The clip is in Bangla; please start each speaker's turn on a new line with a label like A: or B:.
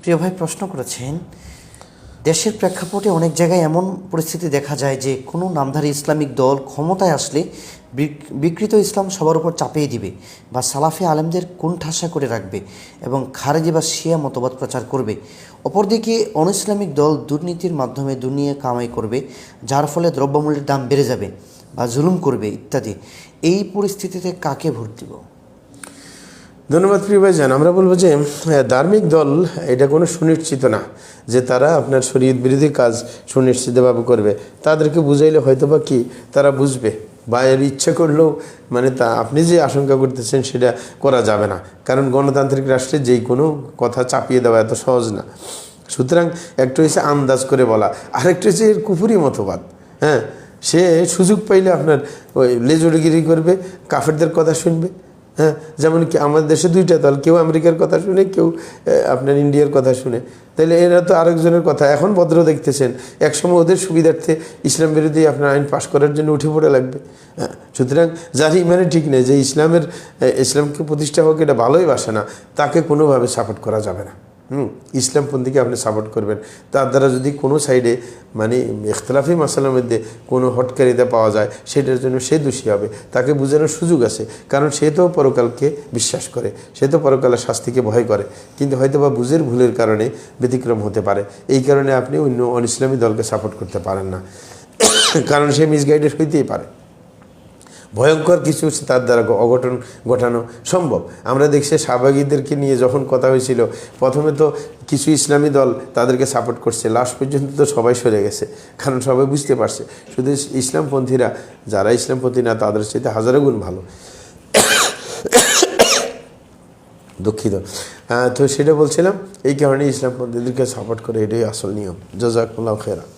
A: প্রিয় ভাই প্রশ্ন করেছেন, দেশের প্রেক্ষাপটে অনেক জায়গায় এমন পরিস্থিতি দেখা যায় যে কোনো নামধারী ইসলামিক দল ক্ষমতায় আসলে বিকৃত ইসলাম সবার উপর চাপিয়ে দিবে বা সালাফি আলেমদের কোণঠাসা করে রাখবে এবং খারেজি বা শিয়া মতবাদ প্রচার করবে। অপরদিকে অনইসলামিক দল দুর্নীতির মাধ্যমে দুনিয়া কামাই করবে, যার ফলে দ্রব্যমূল্যের দাম বেড়ে যাবে বা জুলুম করবে ইত্যাদি। এই পরিস্থিতিতে কাকে ভোট দিব?
B: ধন্যবাদ প্রিয় ভাইজান। আমরা বলবো যে ধার্মিক দল এটা কোনো সুনিশ্চিত না যে তারা আপনার শরীয়ত বিরোধী কাজ সুনিশ্চিতভাবে করবে। তাদেরকে বুঝাইলে হয়তো বা কি তারা বুঝবে, বা এর ইচ্ছা করলেও মানে তা আপনি যে আশঙ্কা করতেছেন সেটা করা যাবে না, কারণ গণতান্ত্রিক রাষ্ট্রে যেই কোনো কথা চাপিয়ে দেওয়া এত সহজ না। সুতরাং একটা হচ্ছে আন্দাজ করে বলা, আরেকটা হচ্ছে এর কুফুরি মতবাদ। হ্যাঁ, সে সুযোগ পাইলে আপনার ওই লেজুড়িগিরি করবে, কাফেরদের কথা শুনবে। হ্যাঁ, যেমন কি আমাদের দেশে দুইটা দল, কেউ আমেরিকার কথা শুনে, কেউ আপনার ইন্ডিয়ার কথা শুনে। তাইলে এরা তো আরেকজনের কথা এখন ভদ্র দেখতেছেন, একসময় ওদের সুবিধার্থে ইসলাম বিরোধী আপনার আইন পাশ করার জন্য উঠে পড়ে লাগবে। হ্যাঁ, সুতরাং যার ইমানে ঠিক নেই, যে ইসলামকে প্রতিষ্ঠা হোক এটা ভালোই বাসে না, তাকে কোনোভাবে সাপোর্ট করা যাবে না। ইসলামপন্থীকে আপনি সাপোর্ট করবেন, তার দ্বারা যদি কোনো সাইডে মানে ইখতলাফি মাসালার মধ্যে কোনো হটকারিতা পাওয়া যায় সেটার জন্য সে দোষী হবে, তাকে বোঝানোর সুযোগ আছে। কারণ সে তো পরকালকে বিশ্বাস করে, সে তো পরকালের শাস্তিকে ভয় করে, কিন্তু হয়তো বা বুঝের ভুলের কারণে ব্যতিক্রম হতে পারে। এই কারণে আপনি অন্য অনইসলামী দলকে সাপোর্ট করতে পারেন না, কারণ সে মিসগাইডেড হইতেই পারে। ভয়ঙ্কর কিছু তার দ্বারা অঘটন ঘটানো সম্ভব। আমরা দেখছি শাহবাগীদেরকে নিয়ে যখন কথা হয়েছিল, প্রথমে তো কিছু ইসলামী দল তাদেরকে সাপোর্ট করছে, লাস্ট পর্যন্ত তো সবাই সরে গেছে, কারণ সবাই বুঝতে পারছে শুধু ইসলামপন্থীরা, যারা ইসলামপন্থী না তাদের সাথে হাজারো গুণ ভালো। দুঃখিত। তো সেটা বলছিলাম, এই কারণে ইসলামপন্থীদেরকে সাপোর্ট করে, এটাই আসল নিয়ম। জাযাকুমুল্লাহু খায়রান।